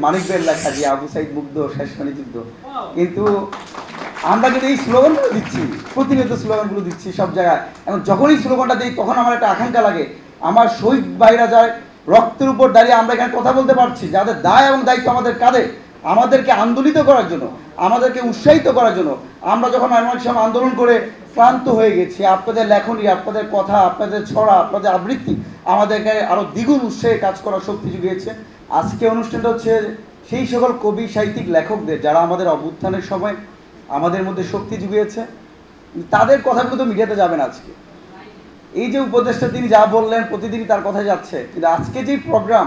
মানিক ভাইয়ের লেখা যে আবু সাইদ মুগ্ধ শেষখানি যুদ্ধ, কিন্তু আমরা কিন্তু এই স্লোগানগুলো দিচ্ছি, প্রতিনিয়ত স্লোগানগুলো দিচ্ছি সব জায়গায়। এখন যখনই স্লোগানটা দিই তখন আমার একটা আকাঙ্ক্ষা লাগে, আমার শহীদ ভাইরা যায় রক্তের উপর দাঁড়িয়ে আমরা এখানে কথা বলতে পারছি, যাদের দায় এবং দায়িত্ব আমাদের কাঁধে, আমাদেরকে আন্দোলিত করার জন্য, আমাদেরকে উৎসাহিত করার জন্য। আমরা যখন অনেক সময় আন্দোলন করে ক্লান্ত হয়ে গেছি, আপনাদের লেখনী, আপনাদের কথা, আপনাদের ছড়া, আপনাদের আবৃত্তি আমাদেরকে আরও দ্বিগুণ উৎসাহে কাজ করার শক্তি জুগিয়েছে। আজকে অনুষ্ঠানটা হচ্ছে সেই সকল কবি, সাহিত্যিক, লেখকদের যারা আমাদের অভ্যুত্থানের সময় আমাদের মধ্যে শক্তি জুগিয়েছে, তাদের কথাগুলো তো মিডিয়াতে যাবে না। আজকে এই যে উপদেষ্টা তিনি যা বললেন প্রতিদিনই তার কথাই যাচ্ছে, কিন্তু আজকে যে প্রোগ্রাম,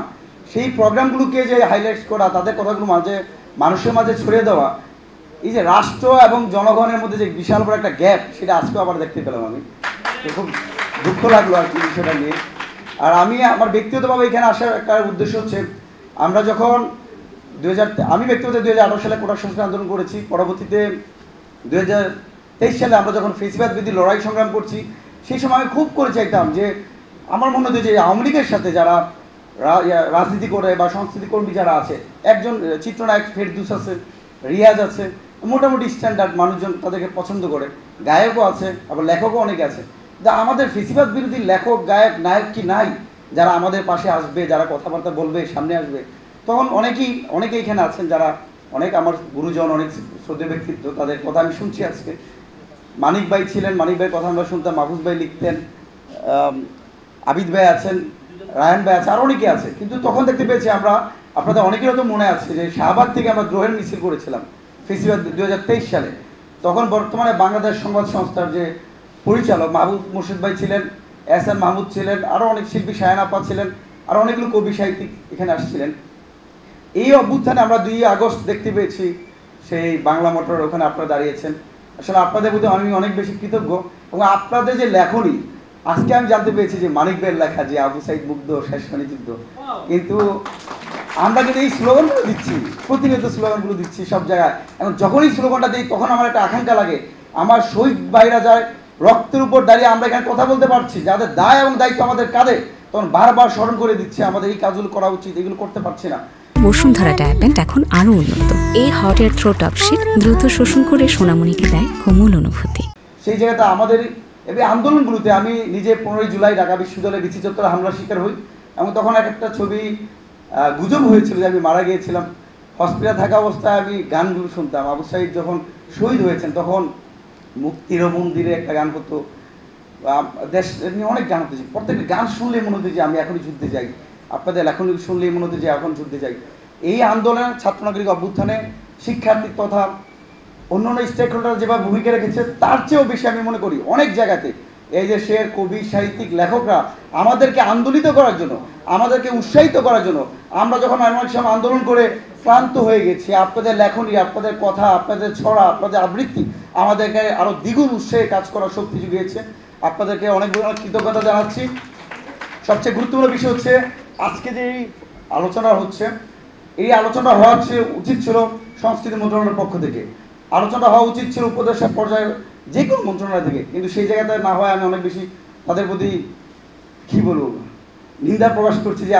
সেই প্রোগ্রামগুলোকে যে হাইলাইট করা, তাদের কথাগুলো মানুষের মাঝে ছড়িয়ে দেওয়া, এই যে রাষ্ট্র এবং জনগণের মধ্যে যে বিশাল বড় একটা গ্যাপ, সেটা আজকেও আবার দেখতে পেলাম। আমি খুব দুঃখ লাগলো আর কি বিষয়টা নিয়ে। আর আমি আমার ব্যক্তিগতভাবে এখানে আসার একটা উদ্দেশ্য হচ্ছে, আমরা যখন আমি ব্যক্তিগত 2018 সালে কোটা সংস্কার আন্দোলন করেছি, পরবর্তীতে 2023 সালে আমরা যখন ফেসিবাদ বিরোধী লড়াই সংগ্রাম করছি, সেই সময় আমি খুব করে চাইতাম যে আমার মনে হতো যে আওয়ামী লীগের সাথে যারা রাজনীতি করে বা সংস্কৃতি কর্মী যারা আছে, একজন চিত্রনায়ক ফেরদৌস আছে, রিয়াজ আছে, মোটামুটি স্ট্যান্ডার্ড মানুষজন তাদেরকে পছন্দ করে, গায়কও আছে, আবার লেখকও অনেকে আছে। যা আমাদের ফেসিবাদ বিরোধী লেখক, গায়ক, নায়ক কি নাই যারা আমাদের পাশে আসবে, যারা কথাবার্তা বলবে, সামনে আসবে? তখন অনেকে এখানে আছেন যারা অনেক আমার গুরুজন, অনেক শ্রদ্ধেয় ব্যক্তিত্ব, তাদের কথা আমি শুনছি আজকে। মানিক ভাই ছিলেন, মানিক ভাইয়ের কথা আমরা শুনতাম, মাহফুজ ভাই লিখতেন, আবিদ ভাই আছেন, রায়হান ভাই আছে, আর অনেকে আছে। কিন্তু তখন দেখতে পেয়েছি আমরা, আপনাদের অনেকের হয়তো মনে আছে যে শাহবাগ থেকে আমরা দ্রোহের মিছিল করেছিলাম ফেসিবাদ 2023 সালে। তখন বর্তমানে বাংলাদেশ সংবাদ সংস্থার যে পরিচালক মাহবুব মুর্শিদ ভাই ছিলেন, এহসান মাহমুদ ছিলেন, আরও অনেক শিল্পী, শায়ান আপা ছিলেন, আরও অনেকগুলো কবি, সাহিত্যিক এখানে আসছিলেন। এই অভ্যুত্থানে আমরা 2 আগস্ট দেখতে পেয়েছি সেই বাংলা মোটর, ওখানে আপনারা দাঁড়িয়েছেন। আসলে আপনাদের প্রতি আমি অনেক বেশি কৃতজ্ঞ, এবং আপনাদের যে লেখনী, আজকে আমি জানতে পেরেছি যে মানিক ভাইয়ের লেখা যে আবু সাইদ মুগ্ধ শেষখানি যুদ্ধ, কিন্তু আমরা কিন্তু এই স্লোগানগুলো দিচ্ছি, প্রতিনিয়ত স্লোগানগুলো দিচ্ছি সব জায়গায়। এখন যখনই স্লোগানটা দিই তখন আমার একটা আকাঙ্ক্ষা লাগে, আমার শহীদ ভাইরা যায় রক্তের উপর দাঁড়িয়ে আমরা এখানে কথা বলতে পারছি, যাদের দায় এবং দায়িত্ব আমাদের কাঁধে, তখন বারবার স্মরণ করে দিচ্ছে আমাদের এই কাজগুলো করা উচিত, এগুলো করতে পারছি না। বসুন্ধরা ডায়াপেন্ট এখন আরো উন্নত। এই হট এয়ার থ্রো টপ শীত দ্রুত শোষণ করে সোনামণিকে দেয় কোমল অনুভূতি। সেই জায়গাতে আমাদের এই আন্দোলনগুলোতে আমি নিজে 15 জুলাই ঢাকা বিশ্ববিদ্যালয়ে বিসি চত্বরে হামলার শিকার হই, এবং তখন একটা ছবি গুজব হয়েছিল যে আমি মারা গিয়েছিলাম। হসপিটালে থাকা অবস্থায় আমি গানগুলো শুনতাম। আবু সাইদ যখন শহীদ হয়েছেন তখন মুক্তির মন্দিরে একটা গান করতো, দেশ নিয়ে অনেক গান হতেছে। প্রত্যেকটা গান শুনলেই মনে হতো যে আমি এখনই যুদ্ধে যাই, আপনাদের লেখনী শুনলেই মনে হতো যে এখন যুদ্ধে যাই। এই আন্দোলনের ছাত্র নাগরিক অভ্যুত্থানে শিক্ষার্থী তথা অন্যান্য স্টেক হোল্ডার যেভাবে ভূমিকা রেখেছে, তার চেয়েও বেশি আমি মনে করি অনেক জায়গাতে এই যে শের, কবি, সাহিত্যিক, লেখকরা আমাদেরকে আন্দোলিত করার জন্য, আমাদেরকে উৎসাহিত করার জন্য। আমরা যখন অনেক সময় আন্দোলন করে ক্লান্ত হয়ে গেছি, আপনাদের লেখনী, আপনাদের কথা, আপনাদের ছড়া, আপনাদের আবৃত্তি আমাদেরকে আরও দ্বিগুণ উৎসাহে কাজ করার শক্তি জুগিয়েছে। আপনাদেরকে অনেক কৃতজ্ঞতা জানাচ্ছি। সবচেয়ে গুরুত্বপূর্ণ বিষয় হচ্ছে আজকে যে এই আলোচনা হচ্ছে, এই আলোচনা হওয়া উচিত ছিল সংস্কৃতি মন্ত্রণালয়ের পক্ষ থেকে, আলোচনা হওয়া উচিত ছিল উপদেষ্টা পর্যায়ের যে কোনো মন্ত্রণালয় থেকে, কিন্তু সেই জায়গাতে না হয় আমি অনেক বেশি তাদের প্রতি কী বলবো নিন্দা প্রকাশ করছি যে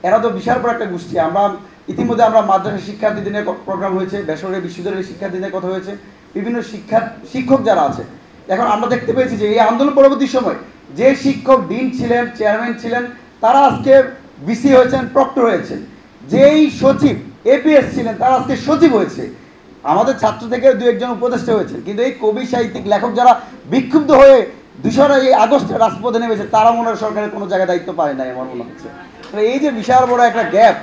এরা তো বিশাল বড় একটা গোষ্ঠী। ইতিমধ্যে আমরা মাদ্রাসা শিক্ষার্থী দিনের প্রোগ্রাম হয়েছে, বেসরকারি বিশ্ববিদ্যালয়ের শিক্ষার্থী দিনের কথা হয়েছে, বিভিন্ন শিক্ষক যারা আছে। এখন আমরা দেখতে পেয়েছি যে এই আন্দোলন পরবর্তী সময় যে শিক্ষক ডিন ছিলেন, চেয়ারম্যান ছিলেন, তারা আজকে বিসি হয়েছেন, প্রক্টর হয়েছেন। যেই সচিব এপিএস ছিলেন তারা আজকে সচিব হয়েছে। আমাদের ছাত্র থেকে 2-1 উপদেষ্টা হয়েছে, কিন্তু এই কবি, সাহিত্যিক, লেখক যারা বিক্ষুব্ধ হয়ে 2 আগস্টে রাজপথে নেমেছে, তারা মনে হয় সরকারের কোনো জায়গায় দায়িত্ব পায় নাই আমার মনে হচ্ছে। এই যে বিশাল বড় একটা গ্যাপ,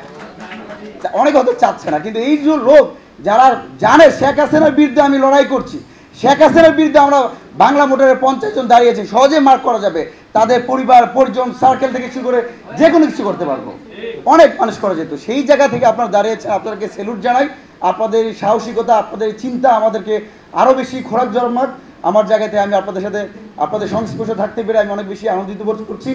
অনেক হয়তো চাচ্ছে না, কিন্তু এই যে লোক যারা জানে শেখ হাসিনার বিরুদ্ধে আমি লড়াই করছি, শেখ হাসিনার বিরুদ্ধে আমরা বাংলা মোটরে 50 জন দাঁড়িয়েছি, সহজে মার্ক করা যাবে, তাদের পরিবার পরিজন সার্কেল থেকে শুরু করে যে কোনো কিছু করতে পারবো, অনেক মানুষ করা যেত। সেই জায়গা থেকে আপনারা দাঁড়িয়েছেন, আপনাদেরকে স্যালুট জানাই। আপনাদের সাহসিকতা, আপনাদের চিন্তা আমাদেরকে আরও বেশি খোরাক জন্মাক। আমার জায়গাতে আমি আপনাদের সাথে আপনাদের সংস্পর্শে থাকতে পেরে আমি অনেক বেশি আনন্দিত বোধ করছি।